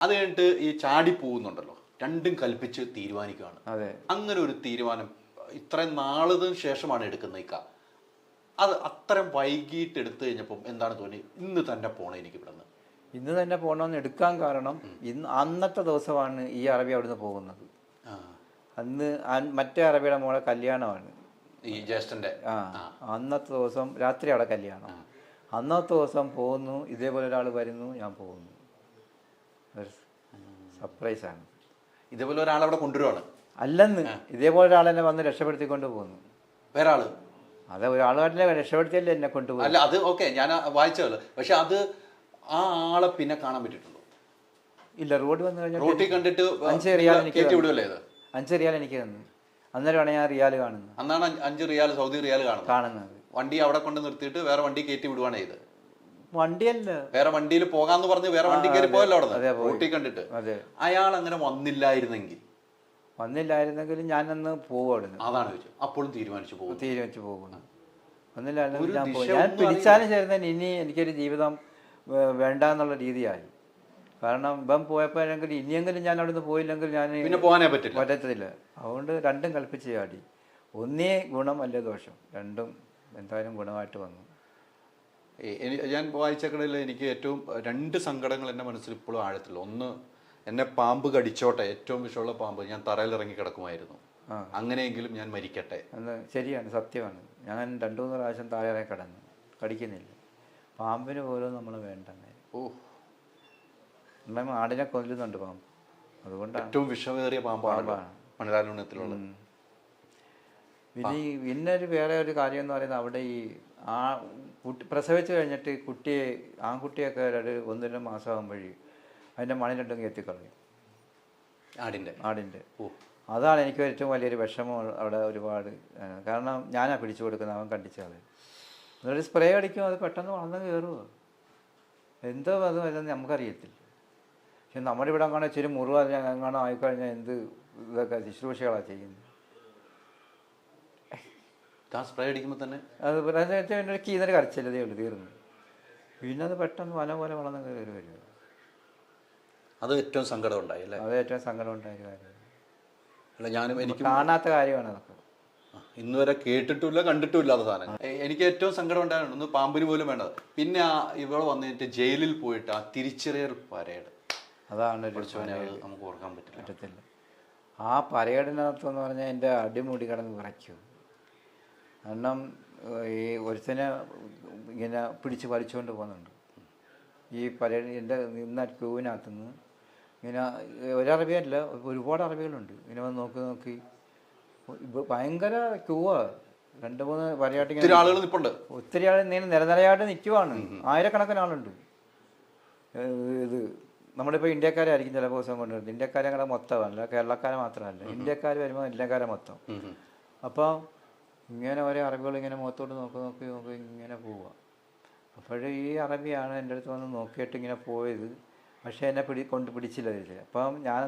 അത് കഴിഞ്ഞിട്ട് ഈ ചാടി പോകുന്നുണ്ടല്ലോ, രണ്ടും കൽപ്പിച്ച് തീരുമാനിക്കുകയാണ്. അതെ. അങ്ങനെ ഒരു തീരുമാനം ഇത്രയും നാളിന് ശേഷമാണ് എടുക്കുന്നത് ഇക്ക. അത് അത്രയും വൈകിട്ട് എടുത്തു കഴിഞ്ഞപ്പം എന്താണ് തോന്നി, ഇന്ന് തന്നെ പോണേ എനിക്ക് ഇവിടുന്ന്? ഇന്ന് തന്നെ പോകണമെന്ന് എടുക്കാൻ കാരണം അന്നത്തെ ദിവസമാണ് ഈ അറബി അവിടുന്ന് പോകുന്നത്. അന്ന് മറ്റേ അറബിയുടെ മോളെ കല്യാണമാണ്, ഈ ജ്യേഷ്ഠന്റെ. അന്നത്തെ ദിവസം രാത്രി അവിടെ കല്യാണം. അന്നത്തെ ദിവസം പോകുന്നു, ഇതേപോലെ ഒരാൾ വരുന്നു, ഞാൻ പോകുന്നു. സർപ്രൈസാണ്. ഇതേപോലെ ഒരാളവിടെ കൊണ്ടുവരുവാണ്? അല്ലെന്ന്, ഇതേപോലെ ഒരാളെന്നെ വന്ന് രക്ഷപ്പെടുത്തിക്കൊണ്ട് പോകുന്നു. വേറെ ആള്? അതെ, ഒരാളുമായിട്ടില്ല, രക്ഷപ്പെടുത്തിയല്ലേ എന്നെ കൊണ്ടുപോകും. അല്ല അത് ഓക്കെ, ഞാൻ വായിച്ചല്ലോ. പക്ഷെ അത് ആ ആളെ പിന്നെ കാണാൻ പറ്റിയിട്ടുണ്ടോ? ഇല്ല, റോഡ് വന്നു കഴിഞ്ഞാൽ റോട്ടിൽ കണ്ടിട്ട് 5 റിയാൽ എനിക്ക് വിടുവല്ലേ? ഇത് 5 റിയാൽ എനിക്ക് തന്നു. അന്നേരമാണ് ഞാൻ റിയാൽ കാണുന്നത്. അന്നാണ് 5 റിയാൽ, സൗദി റിയാൽ കാണുന്നത്. വണ്ടി അവിടെ കൊണ്ട് നിർത്തിയിട്ട് വേറെ വണ്ടി കയറ്റി വിടുവാണ് ചെയ്ത്. വണ്ടിയല്ല, വേറെ വണ്ടിയിൽ പോകാന്ന് പറഞ്ഞ് വേറെ വണ്ടി കയറി പോയല്ലോ അവിടെ റോട്ടിൽ കണ്ടിട്ട്. അയാൾ അങ്ങനെ വന്നില്ലായിരുന്നെങ്കിൽ ഞാനന്ന് പോവായിരുന്നു. അതാണ് ചോദിച്ചത്. അപ്പോഴും തീരുമാനിച്ചു പോകുന്നു. വന്നില്ലായിരുന്നെങ്കിൽ ഞാൻ പോകും. ഞാൻ പിടിച്ചാലും ചേർന്നതിന് ഇനി എനിക്കൊരു ജീവിതം വേണ്ട എന്നുള്ള രീതിയായി. കാരണം ഇപ്പം പോയപ്പോഴെങ്കിൽ ഇനിയെങ്കിലും ഞാൻ അവിടെ നിന്ന് പോയില്ലെങ്കിൽ ഞാൻ പിന്നെ പോകാനേ പറ്റത്തില്ല. അതുകൊണ്ട് രണ്ടും കൽപ്പിച്ച് ചാടി. ഒന്നേ ഗുണം അല്ല ദോഷം, രണ്ടും എന്തായാലും ഗുണമായിട്ട് വന്നു. ഞാൻ വായിച്ചക്കടയിൽ എനിക്ക് ഏറ്റവും 2 സങ്കടങ്ങൾ എൻ്റെ മനസ്സിൽ ഇപ്പോഴും ആഴത്തില്ല. ഒന്ന്, എന്നെ പാമ്പ് കടിച്ചോട്ടെ, ഏറ്റവും വിഷമുള്ള പാമ്പ്, ഞാൻ തറയിൽ ഇറങ്ങി കിടക്കുമായിരുന്നു, അങ്ങനെയെങ്കിലും ഞാൻ മരിക്കട്ടെ. ശരിയാണ്, സത്യമാണ്. ഞാൻ 2-3 പ്രാവശ്യം താഴെ കിടന്നു, കടിക്കുന്നില്ല. പാമ്പിന് പോലും നമ്മൾ വേണ്ടെന്നേ. ആടിനെ കൊല്ലുന്നുണ്ട് പാമ്പ്, അതുകൊണ്ടാണ്. ഏറ്റവും വിഷമേറിയ പാമ്പാണ് മണിരാലൂണത്തിലുള്ള. പിന്നെ വേറെ ഒരു കാര്യം എന്ന് പറയുന്നത്, അവിടെ ഈ പ്രസവിച്ച് കഴിഞ്ഞിട്ട് ആൺകുട്ടിയൊക്കെ 1-2 മാസമാകുമ്പോഴേ അതിൻ്റെ മണിലുണ്ടെങ്കിൽ എത്തിക്കളയും, ആടിൻ്റെ. അതാണ് എനിക്ക് ഏറ്റവും വലിയൊരു വിഷമം അവിടെ ഒരുപാട്. കാരണം ഞാനാ പിടിച്ചു കൊടുക്കുന്നത്, അവൻ കണ്ടിച്ചാൽ എന്നിട്ട് സ്പ്രേ അടിക്കും, അത് പെട്ടെന്ന് വളർന്ന് കയറുമോ എന്തോ അത് വരുന്നത് നമുക്കറിയത്തില്ല. പക്ഷെ നമ്മുടെ ഇവിടെ അങ്ങനെ ഇച്ചിരി മുറിവ് എങ്ങാണോ ആയിക്കഴിഞ്ഞാൽ എന്ത് ഇതൊക്കെ ശുശ്രൂഷകളാണ് ചെയ്യുന്നത്. സ്പ്രേ അടിക്കുമ്പോൾ തന്നെ അത് കീന്നൊരു കരച്ചില്ലതേ ഉള്ളൂ, തീർന്നു. പിന്നെ അത് പെട്ടെന്ന് വല പോലെ വളർന്ന് കയറി വരിക. അത് ഏറ്റവും സങ്കടം ഉണ്ടായി അല്ലേ? അത് ഏറ്റവും സങ്കടം ഉണ്ടായ കാര്യം. അല്ല, ഞാനും എനിക്ക് കാണാത്ത കാര്യമാണ് അതൊക്കെ. ഇന്ന് വരെ കേട്ടിട്ടില്ല കണ്ടിട്ടും ഇല്ലാത്ത സാധനം. എനിക്ക് ഏറ്റവും സങ്കടം ഉണ്ടായിരുന്നു, ഒന്ന് പാമ്പിന് പോലും വേണ്ടത്. പിന്നെ ഇവിടെ വന്നിട്ട് ജയിലിൽ പോയിട്ട് ആ തിരിച്ചറിയൽ പരേഡ്, അതാണ് നമുക്ക് ഓർക്കാൻ പറ്റത്തില്ല. ആ പരേഡിനകത്തെന്ന് പറഞ്ഞാൽ എൻ്റെ അടിമുടി കിടന്ന് വിറയ്ക്കും. കാരണം ഈ ഒരുത്തനെ ഇങ്ങനെ പിടിച്ച് വലിച്ചുകൊണ്ട് പോകുന്നുണ്ട് ഈ പരേഡ്. എൻ്റെ നിന്ന ക്യൂവിനകത്തുനിന്ന് ഇങ്ങനെ ഒരറബിയല്ല, ഒരുപാട് അറബികളുണ്ട്. ഇങ്ങനെ വന്ന് നോക്കി ഭയങ്കര ക്യൂവാണ്. 2-3 പരയാട്ടിങ്ങനെ ഒത്തിരി ആൾ നിരനിരയായിട്ട് നിൽക്കുവാണ്. ആയിരക്കണക്കിന് ആളുണ്ട്. ഇത് നമ്മളിപ്പോൾ ഇന്ത്യക്കാരായിരിക്കും ചില ദിവസം കൊണ്ടുവരുന്നത്. ഇന്ത്യക്കാരെ അങ്ങനെ മൊത്തമല്ല, കേരളക്കാരെ മാത്രമല്ല, ഇന്ത്യക്കാർ വരുമ്പോൾ ഇന്ത്യക്കാരെ മൊത്തം. അപ്പോൾ ഇങ്ങനെ ഓരോ അറബികൾ ഇങ്ങനെ മുഖത്തോട്ട് നോക്കി ഇങ്ങനെ പോവുക. അപ്പോൾ ഈ അറബിയാണ് എൻ്റെ അടുത്ത് വന്ന് നോക്കിയിട്ട് ഇങ്ങനെ പോയത്. പക്ഷേ എന്നെ പിടിച്ചില്ല തിരിച്ച്. അപ്പം ഞാൻ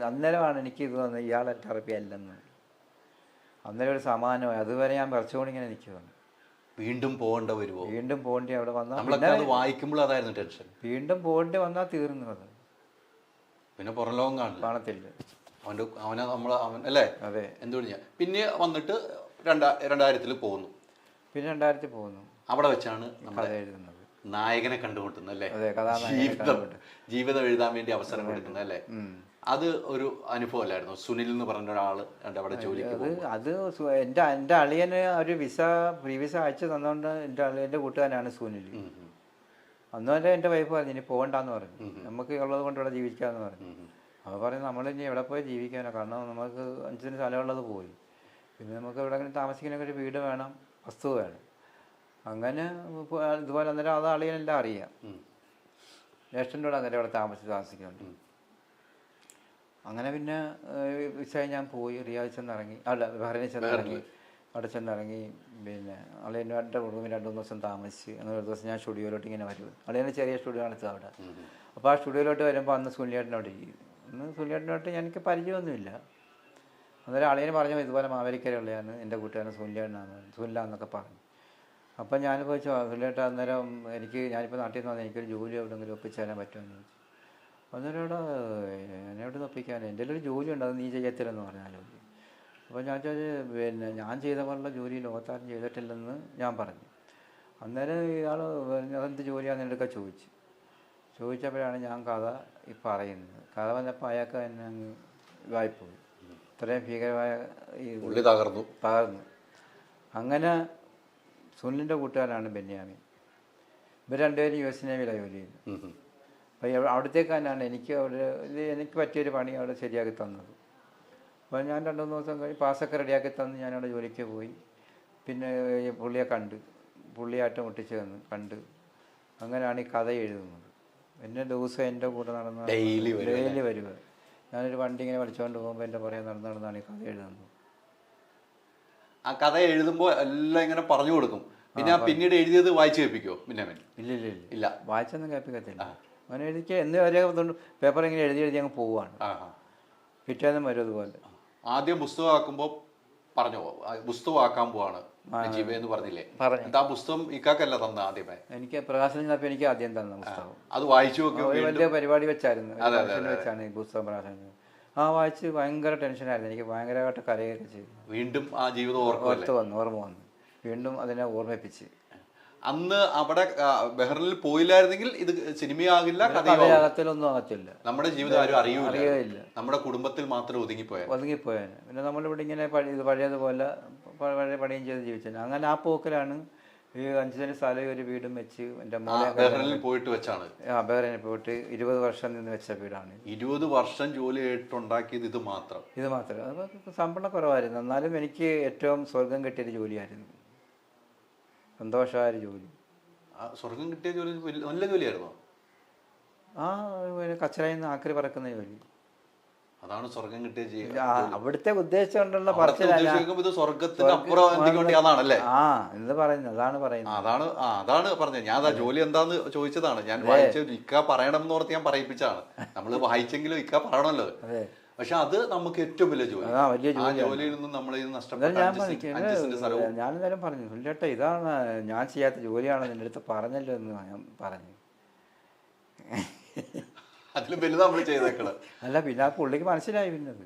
അന്നേരമാണ് എനിക്ക് ഇത് വന്നത്, ഇയാളെൻ്റെ അറബി അല്ലെന്ന്. അന്നേരം ഒരു സമാനമായി. അതുവരെ ഞാൻ വിറച്ചുകൊണ്ടിങ്ങനെ നിൽക്കുകയാണ്. വീണ്ടും പോകേണ്ടി വരുമോ? വീണ്ടും പോകേണ്ടി അവിടെ വന്നാൽ വായിക്കുമ്പോൾ അതായിരുന്നു ടെൻഷൻ. വീണ്ടും പോകേണ്ടി വന്നാൽ തീർന്നു. അത് പിന്നെ പുറം ലോകം കാണത്തില്ല അവൻ അല്ലേ? അതെ. എന്തുകൊണ്ട് പിന്നെ വന്നിട്ട് 2000 പോകുന്നു. പിന്നെ 2000 പോകുന്നു. അവിടെ വെച്ചാണ് കഥ എഴുതുന്നത്, നായകനെ കണ്ടുമുട്ടുന്നത് അല്ലേ? ജീവിതം എഴുതാൻ വേണ്ടി അവസരം കൊടുക്കുന്നത് അല്ലേ? അത് ഒരു അനുഭവമല്ലായിരുന്നു? സുനിൽ എന്ന് പറഞ്ഞ ഒരാള് അവിടെ ജോലിക്ക് അത് എൻ്റെ അളിയന് ഒരു ഫ്രീ വിസ അയച്ചു തന്നുകൊണ്ട് എൻ്റെ കൂട്ടുകാരനാണ് സുനിൽ. അന്നുവരെ എൻ്റെ വൈഫ് പറഞ്ഞു ഇനി പോകണ്ടെന്ന് പറഞ്ഞു, നമുക്ക് ഉള്ളത് കൊണ്ട് ഇവിടെ ജീവിക്കാമെന്ന് പറഞ്ഞു. അപ്പോൾ പറഞ്ഞു നമ്മളിനി എവിടെ പോയി ജീവിക്കാനോ, കാരണം നമുക്ക് 5 സെന്റ് സ്ഥലമുള്ളത് പോയി. പിന്നെ നമുക്ക് എവിടെയെങ്കിലും താമസിക്കാനൊക്കെ ഒരു വീട് വേണം, വസ്തു വേണം. അങ്ങനെ ഇതുപോലെ അന്നേരം അത് അളിയനെല്ലാം അറിയാം. ജ്യേഷ്ഠൻ്റെ കൂടെ അന്നേരം അവിടെ താമസിക്കുന്നുണ്ട്. അങ്ങനെ പിന്നെ വിസ ഞാൻ പോയി റിയാദിൽ ചെന്നിറങ്ങി, ബഹ്റൈനിൽ ചെന്നിറങ്ങി. അവിടെ ചെന്നിറങ്ങി പിന്നെ അളിയൻ്റെ റൂമിൽ 2-3 ദിവസം താമസിച്ച്. അങ്ങനെ ഒരു ദിവസം ഞാൻ സ്റ്റുഡിയോയിലോട്ട് ഇങ്ങനെ വരും. അളിയൻ്റെ ചെറിയ സ്റ്റുഡിയോ ആണ് അവിടെ. അപ്പോൾ ആ സ്റ്റുഡിയോയിലോട്ട് വരുമ്പോൾ അന്ന് സുനിലേട്ടനോട് ഇരിക്കും. അന്ന് സുനിലേട്ടനോട്ട് എനിക്ക് പരിചയമൊന്നുമില്ല. അന്നേരം അളിയന് പറഞ്ഞു ഇതുപോലെ മാവേലിക്കരയുള്ളതാണ് എൻ്റെ കൂട്ടുകാരൻ സുനിലാന്നൊക്കെ പറഞ്ഞു. അപ്പം ഞാനിപ്പോൾ സുനിലേട്ട അന്നേരം ഞാനിപ്പോൾ നാട്ടിൽ നിന്ന് വന്നാൽ എനിക്കൊരു ജോലി എവിടെയെങ്കിലും ഒപ്പിച്ചു തരാൻ പറ്റുമെന്ന് ചോദിച്ചു. അന്നേരം ഇവിടെ എന്നെവിടെ തപ്പിക്കാൻ എൻ്റെ ഒരു ജോലി ഉണ്ട്, അത് നീ ചെയ്യത്തില്ലെന്ന് പറഞ്ഞാലോ. അപ്പോൾ ഞാൻ ചോദിച്ചു, പിന്നെ ഞാൻ ചെയ്ത പോലുള്ള ജോലി ലോകത്താരും ചെയ്തിട്ടില്ലെന്ന് ഞാൻ പറഞ്ഞു. അന്നേരം ഇയാൾ അതെന്ത് ജോലിയാണെന്ന് എടുക്കാൻ ചോദിച്ചപ്പോഴാണ് ഞാൻ കഥ ഈ പറയുന്നത്. കഥ വന്നപ്പോൾ അയാൾക്ക് തന്നെ അങ്ങ് ഇതായിപ്പോയി. ഇത്രയും ഭീകരമായ ഈ തകർന്നു. അങ്ങനെ സുനിലിൻ്റെ കൂട്ടുകാരാണ് ബെന്യാമിൻ. ഇവർ രണ്ടുപേരും US നേവിയിലാണ് ജോലി ചെയ്യുന്നത്. അപ്പോൾ അവിടത്തേക്ക് തന്നെയാണ് എനിക്ക് പറ്റിയൊരു പണി അവിടെ ശരിയാക്കി തന്നത്. അപ്പോൾ ഞാൻ 2-3 ദിവസം കഴിഞ്ഞ് പാസ്സൊക്കെ റെഡിയാക്കി തന്ന് ഞാനവിടെ ജോലിക്ക് പോയി. പിന്നെ പുള്ളിയെ പുള്ളിയായിട്ട് മുട്ടിച്ച് കണ്ട് അങ്ങനെയാണ് ഈ കഥ എഴുതുന്നത്. എന്നെ ദിവസം എൻ്റെ കൂടെ നടന്ന ഡെയിലി വരിക. ഞാനൊരു വണ്ടി ഇങ്ങനെ വലിച്ചുകൊണ്ട് പോകുമ്പോൾ എൻ്റെ പുറകെ നടന്നാണ് ഈ കഥ എഴുതുന്നത്. ആ കഥ എഴുതുമ്പോൾ എല്ലാം ഇങ്ങനെ പറഞ്ഞു കൊടുക്കും. പിന്നെ പിന്നീട് എഴുതിയത് വായിച്ചു കേൾപ്പിക്കോ? പിന്നെ ഇല്ല വായിച്ചൊന്നും കേൾപ്പിക്കത്തില്ല. അങ്ങനെ എഴുതിക്ക് എന്ന് വരെ പേപ്പർ ഇങ്ങനെ എഴുതി അങ്ങ് പോവുകയാണ്. പിറ്റേന്നും വരും അതുപോലെ. ആദ്യം പുസ്തകമാക്കുമ്പോൾ പറഞ്ഞോ, പുസ്തകമാക്കാൻ പോവാണ് എന്ന് പറഞ്ഞില്ലേ? ആ പുസ്തകം ഇക്കാക്കല്ല തന്ന ആദ്യമേ? എനിക്ക് പ്രകാശനം ചെന്നപ്പോൾ എനിക്ക് ആദ്യം തന്ന പുസ്തകം. അത് വായിച്ചു നോക്കി വലിയ പരിപാടി വെച്ചായിരുന്നു, വെച്ചാണ് ഈ പുസ്തകം പ്രകാശനം. വായിച്ച് ഭയങ്കര ടെൻഷനായിരുന്നു. എനിക്ക് ഭയങ്കരമായിട്ട് കരയൊക്കെ ചെയ്തു. വീണ്ടും ആ ജീവിതം ഓർമ്മ വന്നു. വീണ്ടും അതിനെ ഓർമ്മിപ്പിച്ച്. അന്ന് അവിടെ ബഹ്റിനിൽ പോയില്ലായിരുന്നെങ്കിൽ ഇത് സിനിമയാകില്ല, കഥയാകത്തിലൊന്നും ആകത്തില്ല. നമ്മുടെ ജീവിതം ആരും അറിയില്ല. നമ്മുടെ കുടുംബത്തിൽ മാത്രം ഒതുങ്ങിപ്പോയാൽ. പിന്നെ നമ്മളിവിടെ ഇങ്ങനെ പഴയതുപോലെ പഴയ പണിയും ചെയ്ത് ജീവിച്ചത്. അങ്ങനെ ആ പോക്കിലാണ് ഈ 5 സെന്റ് സ്ഥലം ഒരു വീടും വെച്ച് എൻ്റെ മോനെ ബഹ്റിനിൽ പോയിട്ട് വെച്ചാണ്. ബഹ്റിനിൽ പോയിട്ട് 20 വർഷം നിന്ന് വെച്ച വീടാണ്. 20 വർഷം ജോലി ചെയ്തിട്ടുണ്ടാക്കിയത് ഇത് മാത്രം. അപ്പോൾ ശമ്പളം കുറവായിരുന്നു. എന്നാലും എനിക്ക് ഏറ്റവും സ്വർഗം കിട്ടിയൊരു ജോലിയായിരുന്നു, സന്തോഷമായൊരു ജോലി. സ്വർഗം കിട്ടിയ ജോലി നല്ല ജോലിയായിരുന്നോ? കച്ചറയിൽ നിന്ന് ആക്രി പറക്കുന്ന ജോലി. അതാണ് സ്വർഗം കിട്ടിയ. അവിടുത്തെ ഉദ്ദേശിച്ചുകൊണ്ടുള്ള എന്ന് പറയുന്നത്. അതാണ് പറഞ്ഞത്. ഞാൻ ജോലി എന്താന്ന് ചോദിച്ചതാണ്. ഞാൻ വായിച്ച ഇക്ക പറയണം എന്ന് ഓർത്ത് ഞാൻ പറയിപ്പിച്ചാണ്. നമ്മള് വായിച്ചെങ്കിലും ഇക്ക പറയണല്ലോ. പക്ഷെ അത് നമുക്ക് ഏറ്റവും വലിയ ജോലി. ആ ജോലിയിൽ നിന്നും നമ്മൾ ഞാനെന്തായാലും പറഞ്ഞു, സുനിലേട്ടാ ഇതാണ് ഞാൻ ചെയ്യാത്ത ജോലിയാണ് നിന്റെ അടുത്ത് പറഞ്ഞല്ലോ എന്ന് ഞാൻ പറഞ്ഞു. അതിലും വലുത് നമ്മൾ ചെയ്തേക്കണം. അല്ല, പിന്നെ ആ പുള്ളിക്ക് മനസ്സിലായി. പിന്നത്